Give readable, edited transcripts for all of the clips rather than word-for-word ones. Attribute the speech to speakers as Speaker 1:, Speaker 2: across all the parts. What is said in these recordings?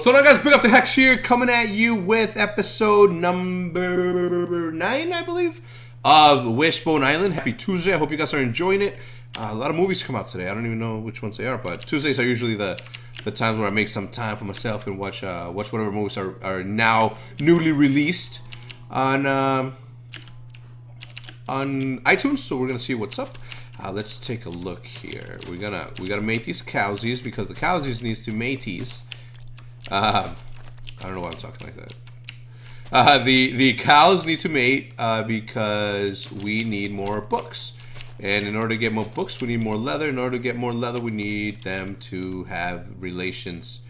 Speaker 1: What's going on, guys? Big up the HECZ here, coming at you with episode number 9, I believe, of Wishbone Island. Happy Tuesday. I hope you guys are enjoying it. A lot of movies come out today. I don't even know which ones they are, but Tuesdays are usually the times where I make some time for myself and watch whatever movies are now newly released on iTunes. So we're gonna see what's up. Let's take a look here. We gotta mate these cowsies because the cowsies needs to mateys. I don't know why I'm talking like that. The cows need to mate because we need more books, and in order to get more books, we need more leather. In order to get more leather, we need them to have relations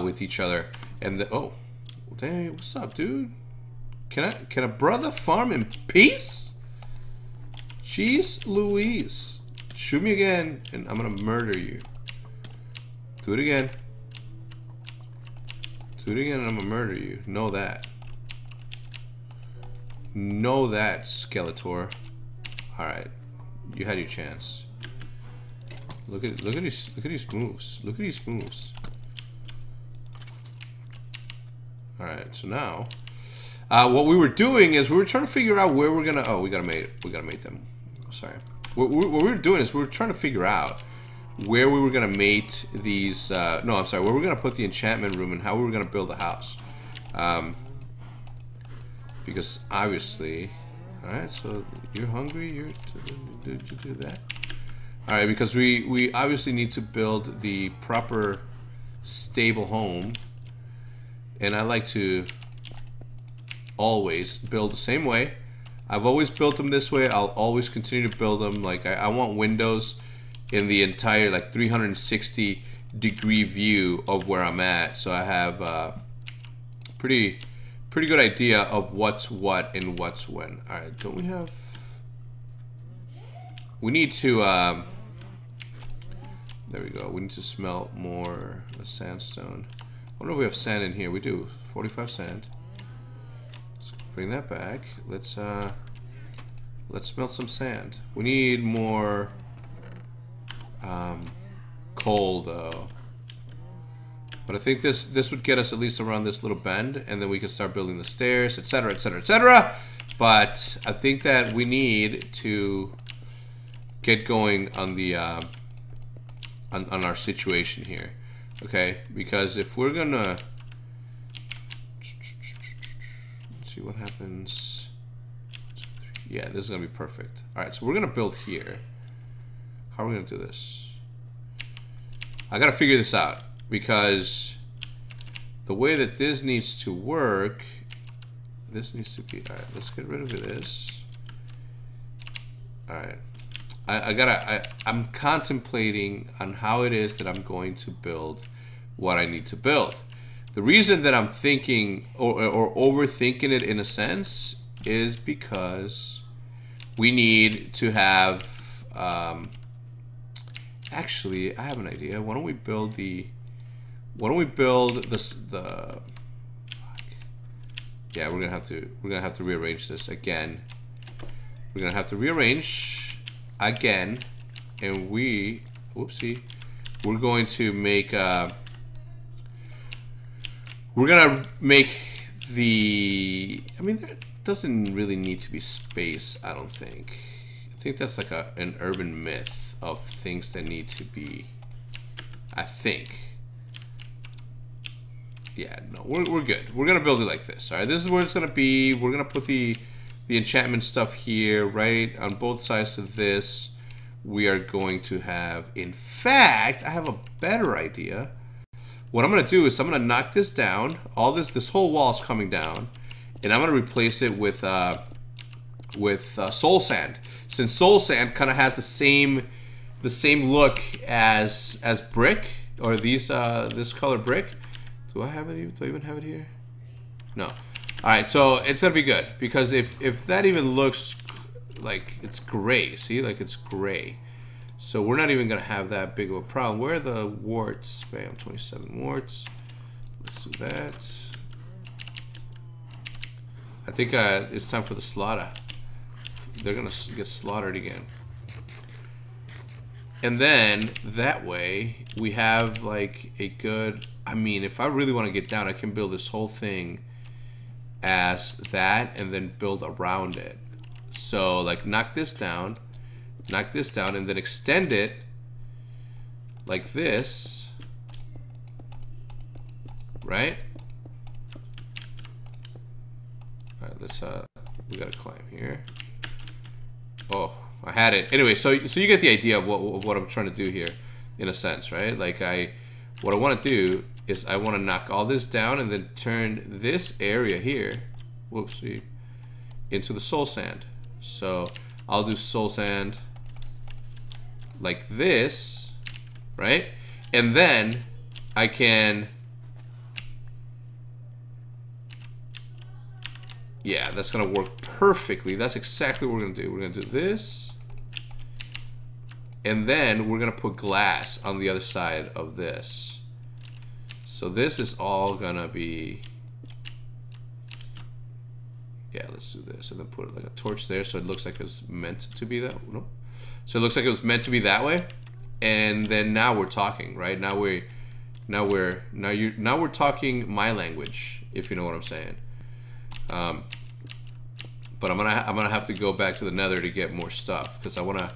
Speaker 1: with each other. And oh, hey, what's up, dude? Can a brother farm in peace? Jeez Louise. Shoot me again, and I'm gonna murder you. Do it again. Do it again, and I'm gonna murder you. Know that. Know that, Skeletor. Alright. You had your chance. Look at these moves. Look at these moves. Alright, so now what we were doing is we were trying to figure out where we're gonna we gotta mate them. Sorry. What we were doing is we were trying to figure out where we were gonna mate these. No, I'm sorry. Where we're gonna put the enchantment room and how we were gonna build the house. Because obviously, all right. So you're hungry. You're to do that. All right. Because we obviously need to build the proper stable home, and I like to always build the same way. I've always built them this way. I'll always continue to build them. Like I want windows in the entire like 360 degree view of where I'm at, so I have pretty good idea of what's what and what's when. All right, don't we have? We need to. There we go. We need to smelt more sandstone. I wonder if we have sand in here. We do. 45 sand. Bring that back. Let's smelt some sand. We need more coal though. But I think this would get us at least around this little bend, and then we can start building the stairs, etc., etc., etc. But I think that we need to get going on the on our situation here, okay? Because if we're gonna see what happens. Yeah, this is gonna be perfect. All right, so we're gonna build here. How are we gonna do this? I gotta figure this out because the way that this needs to work, this needs to be. All right, let's get rid of this. All right, I'm contemplating on how it is that I'm going to build what I need to build. The reason that I'm thinking or overthinking it in a sense is because we need to have. Actually, I have an idea. Why don't we build the? Why don't we build this? The. Yeah, we're gonna have to rearrange this again. We're gonna have to rearrange again, and whoopsie, we're going to make. We're gonna make the. I mean, there doesn't really need to be space. I don't think. I think that's like an urban myth of things that need to be. I think. Yeah, no, we're good. We're gonna build it like this. All right, this is where it's gonna be. We're gonna put the enchantment stuff here, right on both sides of this. We are going to have. In fact, I have a better idea. What I'm gonna do is I'm gonna knock this down. All this whole wall is coming down, and I'm gonna replace it with soul sand. Since soul sand kind of has the same look as brick, or this color brick. Do I have it? Do I even have it here? No. All right, so it's gonna be good because if that even looks like it's gray, see, like it's gray. So we're not even gonna have that big of a problem. Where are the warts? Bam, 27 warts. Let's do that. I think it's time for the slaughter. They're gonna get slaughtered again. And then that way we have like a good I mean, if I really want to get down, I can build this whole thing as that and then build around it. So like knock this down, and then extend it like this, right? All right, let's we gotta climb here. Oh, I had it. Anyway, so you get the idea of what I'm trying to do here, in a sense, right? Like what I want to do is I want to knock all this down and then turn this area here, whoopsie, into the soul sand. So I'll do soul sand like this, right? And then I can, yeah, that's gonna work perfectly. That's exactly what we're gonna do. We're gonna do this, and then we're gonna put glass on the other side of this. So this is all gonna be, yeah, let's do this, and then put like a torch there so it looks like it's meant to be that. No, so it looks like it was meant to be that way. And then now we're talking, right? Now we're talking my language, if you know what I'm saying. But I'm gonna have to go back to the Nether to get more stuff, because I wanna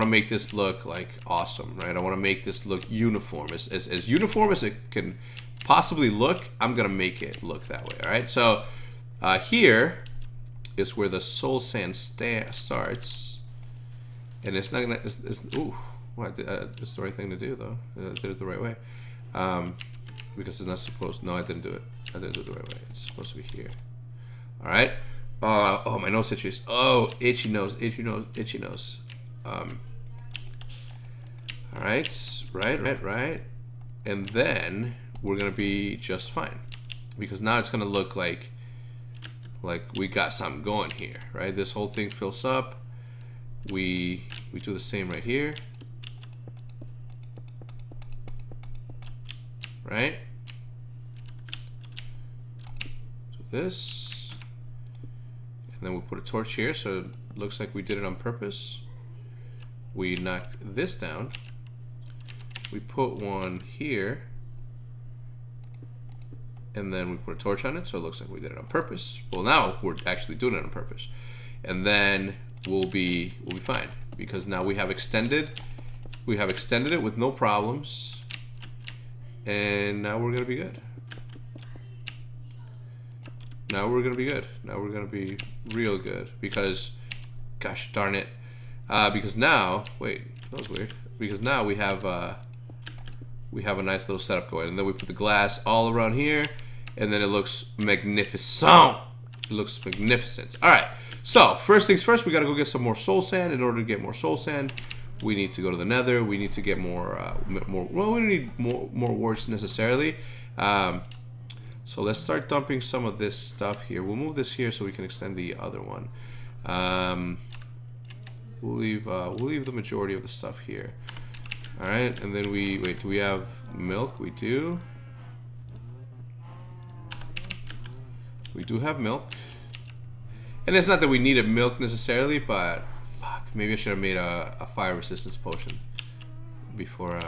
Speaker 1: make this look like awesome, right? I wanna make this look uniform, as uniform as it can possibly look. I'm gonna make it look that way. All right. So here is where the soul sand starts, and it's not gonna. Ooh, what? It's the right thing to do though. I did it the right way, because it's not supposed. No, I didn't do it. I didn't do it the right way. It's supposed to be here. All right. Oh, my nose itches. Oh, itchy nose, itchy nose, itchy nose. All right, right. And then we're gonna be just fine, because now it's gonna look like we got something going here, right? This whole thing fills up. We do the same right here, right? Do this, and then we put a torch here, so it looks like we did it on purpose. We knock this down. We put one here, and then we put a torch on it, so it looks like we did it on purpose. Well, now we're actually doing it on purpose, and then we'll be fine, because now we have extended it with no problems, and now we're gonna be good. Now we're gonna be good. Now we're gonna be real good, because, gosh darn it, because now, wait, that was weird. Because now we have a nice little setup going, and then we put the glass all around here, and then it looks magnificent. It looks magnificent. All right. So first things first, we gotta go get some more soul sand. In order to get more soul sand, we need to go to the Nether. We need to get more. Well, we don't need more warts necessarily. So let's start dumping some of this stuff here. We'll move this here so we can extend the other one. We'll leave the majority of the stuff here. All right, and then wait. Do we have milk? We do. We do have milk. And it's not that we needed milk necessarily, but fuck, maybe I should have made a fire resistance potion before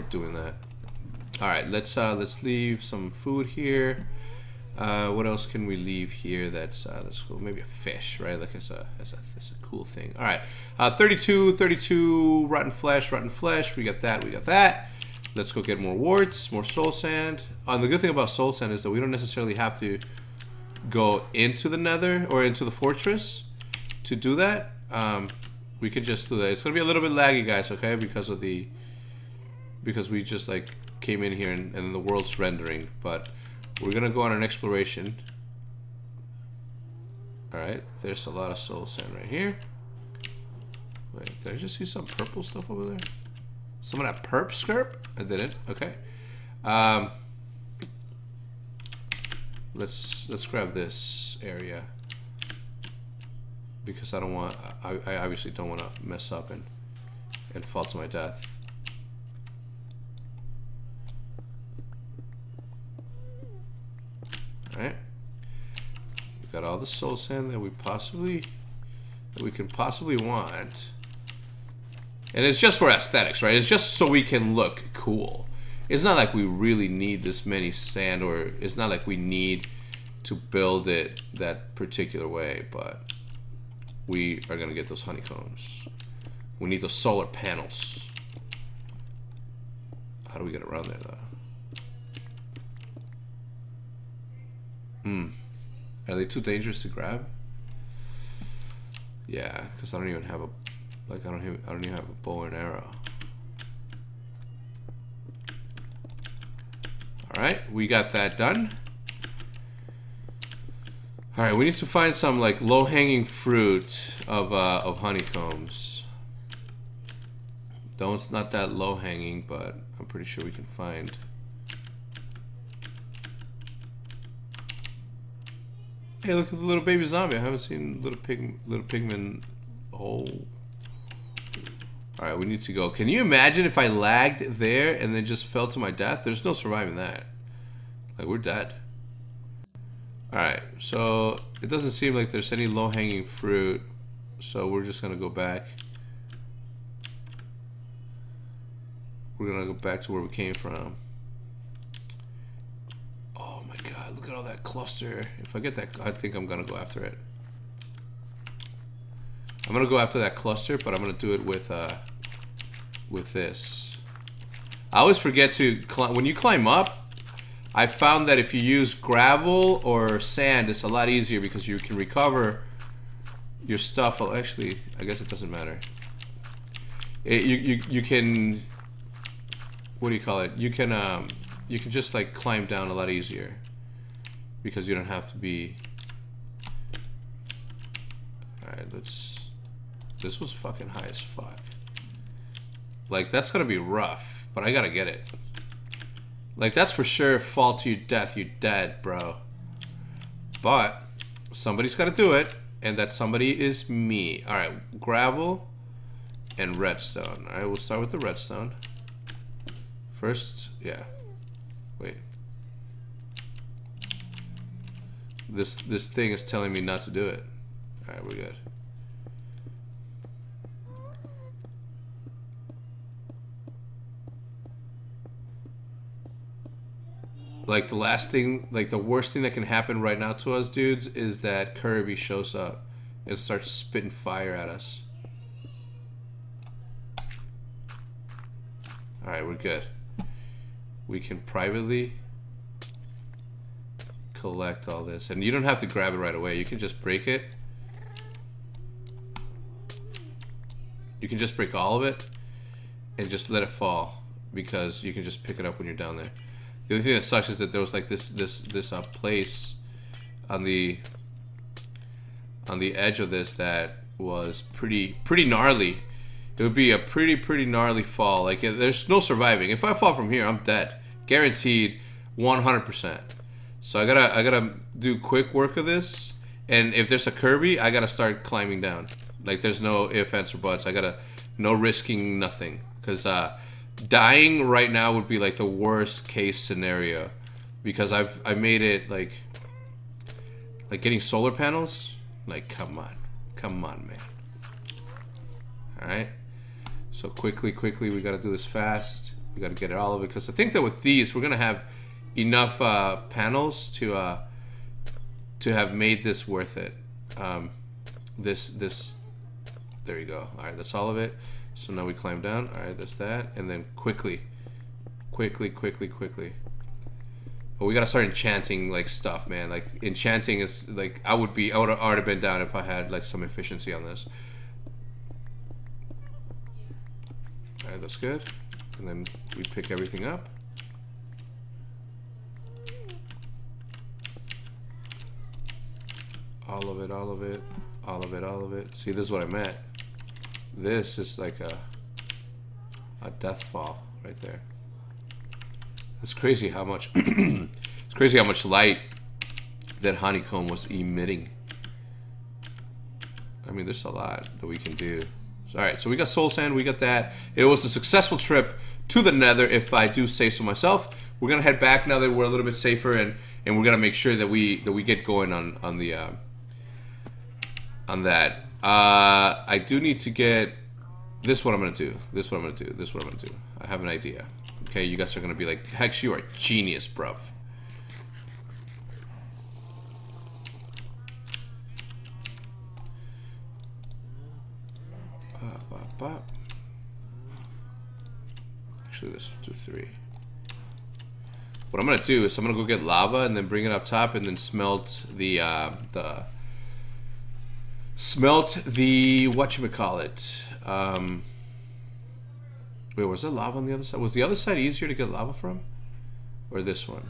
Speaker 1: doing that. All right, let's leave some food here. What else can we leave here that's cool? Maybe a fish, right? Like it's a cool thing. All right, 32 rotten flesh. We got that. Let's go get more warts, more soul sand. The good thing about soul sand is that we don't necessarily have to go into the Nether or into the fortress to do that. We could just do that. It's gonna be a little bit laggy, guys, okay? Because we just like came in here and the world's rendering, but we're gonna go on an exploration. All right, there's a lot of soul sand right here. Wait, did I just see some purple stuff over there? Some of that perp skirp? I didn't. Okay. Let's grab this area, because I obviously don't want to mess up and fall to my death. All right. We've got all the soul sand that we can possibly want. And it's just for aesthetics, right? It's just so we can look cool. It's not like we really need this many sand, or it's not like we need to build it that particular way, but we are gonna get those honeycombs. We need those solar panels. How do we get around there though? Are they too dangerous to grab? Yeah, because I don't even have a, like, I don't even have a bow and arrow. Alright, we got that done. Alright, we need to find some like low-hanging fruit of honeycombs. Though it's not that low-hanging, but I'm pretty sure we can find. Hey, look at the little baby zombie. I haven't seen little pigman. Oh. Alright, we need to go. Can you imagine if I lagged there and then just fell to my death? There's no surviving that. Like, we're dead. Alright, so it doesn't seem like there's any low-hanging fruit. So we're just gonna go back. We're gonna go back to where we came from. Oh my god, look at all that cluster. If I get that, I think I'm gonna go after it. I'm gonna go after that cluster, but I'm gonna do it with this. I always forget to climb. When you climb up, I found that if you use gravel or sand, it's a lot easier because you can recover your stuff. Well, actually, I guess it doesn't matter. You can, what do you call it? You can just like climb down a lot easier because you don't have to be. All right, let's. This was fucking high as fuck. Like, that's gonna be rough, but I gotta get it. Like, that's for sure fall to your death. You're dead, bro. But somebody's gotta do it, and that somebody is me. Alright, gravel and redstone. Alright, we'll start with the redstone. First, yeah. Wait. This thing is telling me not to do it. Alright, we're good. Like, the last thing, like, the worst thing that can happen right now to us, dudes, is that Kirby shows up and starts spitting fire at us. Alright, we're good. We can privately collect all this. And you don't have to grab it right away. You can just break it. You can just break all of it and just let it fall, because you can just pick it up when you're down there. The only thing that sucks is that there was like this place on the edge of this that was pretty gnarly. It would be a pretty gnarly fall. Like, there's no surviving. If I fall from here, I'm dead, guaranteed, 100%. So I gotta do quick work of this. And if there's a Kirby, I gotta start climbing down. Like, there's no ifs, ands, or buts. No risking nothing, because dying right now would be like the worst case scenario, because I made it like getting solar panels. Like, come on, man. All right, so quickly, we gotta do this fast. We gotta get all of it, because I think that with these we're gonna have enough panels to have made this worth it. This there you go. All right, that's all of it. So now we climb down. All right, that's that. And then quickly. But we gotta start enchanting like stuff, man. Like, enchanting is like, I would have already been down if I had like some efficiency on this. All right, that's good. And then we pick everything up. All of it. See, this is what I meant. This is like a death fall right there. It's crazy how much it's crazy how much light that honeycomb was emitting. I mean, there's a lot that we can do. So, all right, so we got soul sand, we got that. It was a successful trip to the Nether, if I do say so myself. We're gonna head back now that we're a little bit safer, and we're gonna make sure that we get going on that. I do need to get this. What I'm gonna do. I have an idea. Okay, you guys are gonna be like, Hex, you are a genius, bruv. Actually, let's do 3. What I'm gonna do is I'm gonna go get lava and then bring it up top and then smelt the whatchamacallit. Wait, was there lava on the other side? Was the other side easier to get lava from? Or this one?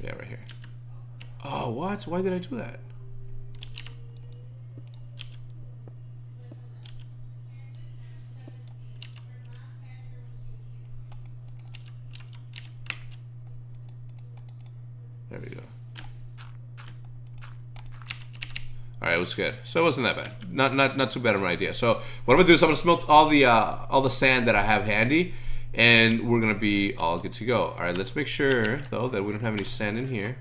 Speaker 1: Yeah, right here. Oh, what? Why did I do that? There we go. Alright, it was good. So it wasn't that bad. Not too bad of an idea. So what I'm gonna do is I'm gonna smelt all the sand that I have handy, and we're gonna be all good to go. Alright, let's make sure though that we don't have any sand in here.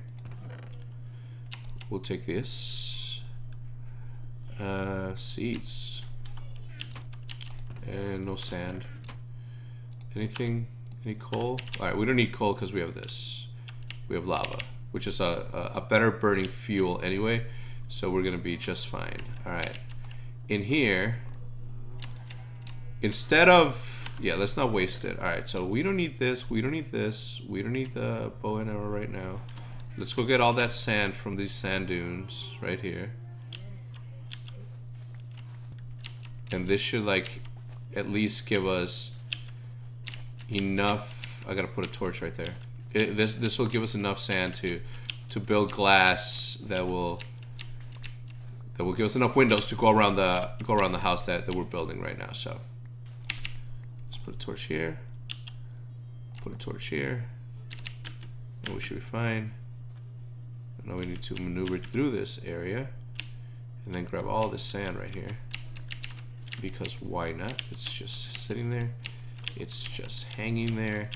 Speaker 1: We'll take this. Seeds. And no sand. Anything? Any coal? Alright, we don't need coal because we have this. We have lava, which is a better burning fuel anyway, so we're gonna be just fine. All right, in here, instead of, yeah, let's not waste it. All right, so we don't need this, we don't need this, we don't need the bow and arrow right now. Let's go get all that sand from these sand dunes right here, and this should like at least give us enough. I gotta put a torch right there. This will give us enough sand to build glass that will give us enough windows to go around the house that we're building right now. So let's put a torch here, put a torch here, and we should be fine. Now we need to maneuver through this area and then grab all this sand right here, because why not? It's just sitting there, it's just hanging there.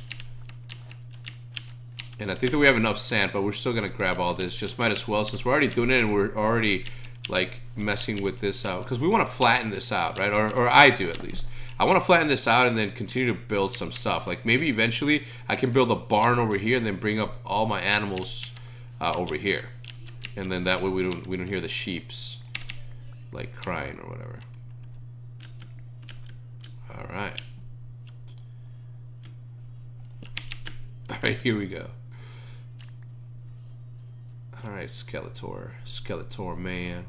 Speaker 1: And I think that we have enough sand, but we're still gonna grab all this. Just might as well, since we're already doing it and we're already like messing with this out, because we want to flatten this out, right? Or I do at least. I want to flatten this out and then continue to build some stuff. Like maybe eventually I can build a barn over here and then bring up all my animals over here, and then that way we don't hear the sheeps like crying or whatever. All right. All right, here we go. Alright, Skeletor man.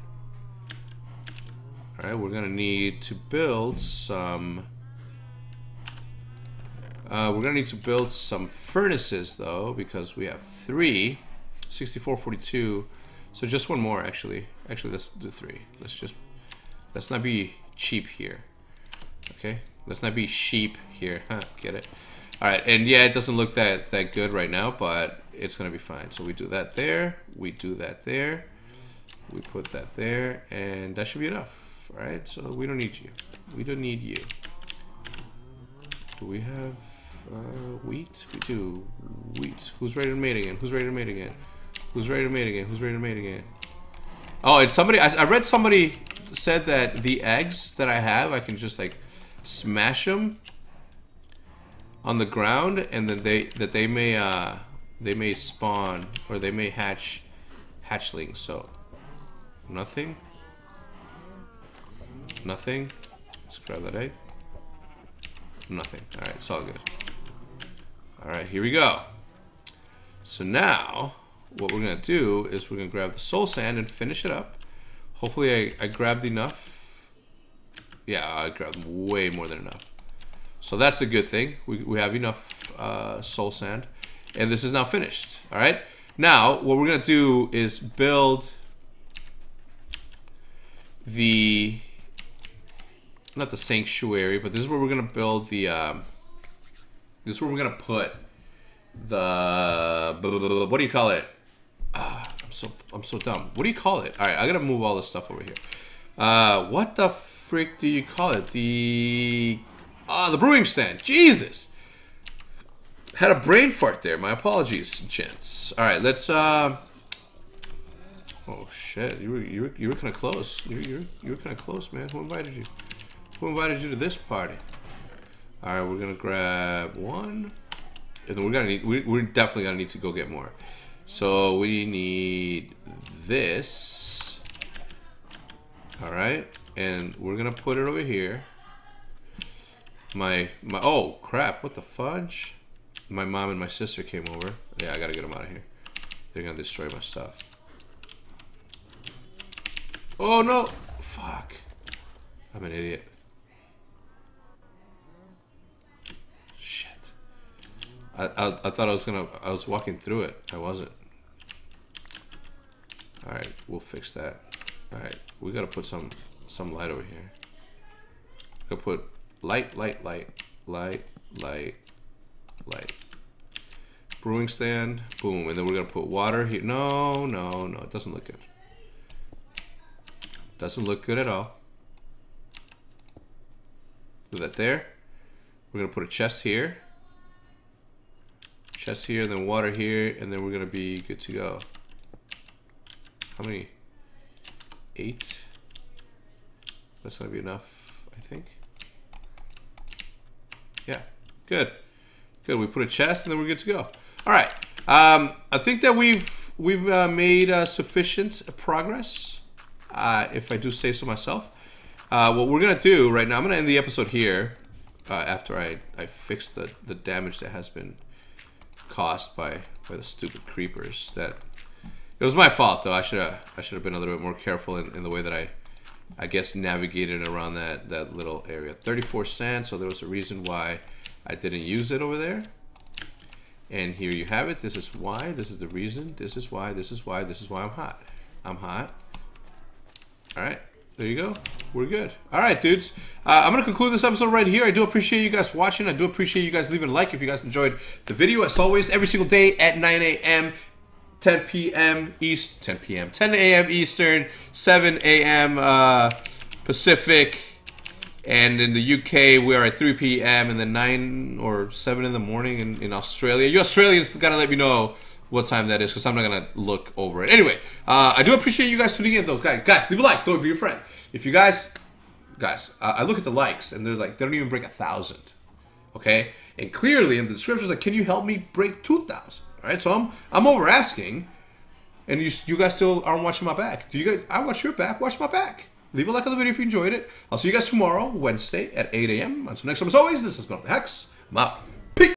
Speaker 1: Alright, we're gonna need to build some furnaces though, because we have 3. 64, 42. So just one more actually. Actually, let's do 3. Let's not be cheap here. Okay? Let's not be sheep here. Huh, get it? Alright, and yeah, it doesn't look that good right now, but it's gonna be fine. So we do that there, we do that there, we put that there, and that should be enough. Alright, so we don't need you. We don't need you. Do we have wheat? We do. Wheat. Who's ready to mate again? Who's ready to mate again? Who's ready to mate again? Who's ready to mate again? Oh, and somebody, I read somebody said that the eggs that I have, I can just like smash them on the ground, and then they may spawn, or they may hatchlings. So nothing. Let's grab that egg. Nothing. All right, it's all good. All right, here we go. So now what we're gonna do is we're gonna grab the soul sand and finish it up. Hopefully I grabbed enough. Yeah, I grabbed way more than enough. So that's a good thing. We have enough soul sand, and this is now finished. All right. Now what we're gonna do is build not the sanctuary, but this is where we're gonna build the. This is where we're gonna put the. What do you call it? I'm so dumb. What do you call it? All right, I gotta move all this stuff over here. What the frick do you call it? The brewing stand. Jesus. Had a brain fart there. My apologies, gents. All right, let's. Oh shit! You were kind of close. You were kind of close, man. Who invited you? Who invited you to this party? All right, we're gonna grab one, and then we're definitely gonna need to go get more. So we need this. All right, and we're gonna put it over here. Oh crap! What the fudge? My mom and my sister came over. Yeah, I gotta get them out of here. They're gonna destroy my stuff. Oh no! Fuck! I'm an idiot. I thought I was walking through it. I wasn't. Alright, we'll fix that. Alright, we gotta put some light over here. We'll put light. Brewing stand, boom, and then we're gonna put water here. No, it doesn't look good. Doesn't look good at all. Do that there. We're gonna put a chest here. Chest here, then water here, and then we're gonna be good to go. How many? 8. That's gonna be enough, I think. Yeah, good. Good. We put a chest, and then we're good to go. All right. I think that we've made sufficient progress, if I do say so myself. What we're gonna do right now, I'm gonna end the episode here after I fix the damage that has been caused by the stupid creepers. That it was my fault though. I should have been a little bit more careful in the way that I guess navigated around that little area. 34 sand, so there was a reason why I didn't use it over there. And here you have it. This is why. This is the reason. This is why. This is why. This is why I'm hot. I'm hot. All right. There you go. We're good. All right, dudes. I'm going to conclude this episode right here. I do appreciate you guys watching. I do appreciate you guys leaving a like if you guys enjoyed the video. As always, every single day at 9 a.m., 10 p.m. East, 10 p.m., 10 a.m. Eastern, 7 a.m. Pacific. And in the UK, we are at 3 p.m. and then 9 or 7 in the morning in Australia. You Australians gotta let me know what time that is, because I'm not gonna look over it. Anyway, I do appreciate you guys tuning in though. Guys, leave a like, don't be your friend. If you guys, I look at the likes and they're like, they don't even break 1,000. Okay? And clearly in the description, it's like, can you help me break 2,000? All right, so I'm over asking, and you guys still aren't watching my back. Do you guys? I watch your back. Watch my back. Leave a like on the video if you enjoyed it. I'll see you guys tomorrow, Wednesday at 8 a.m. Until next time, as always, this has been the HECZ. I'm out.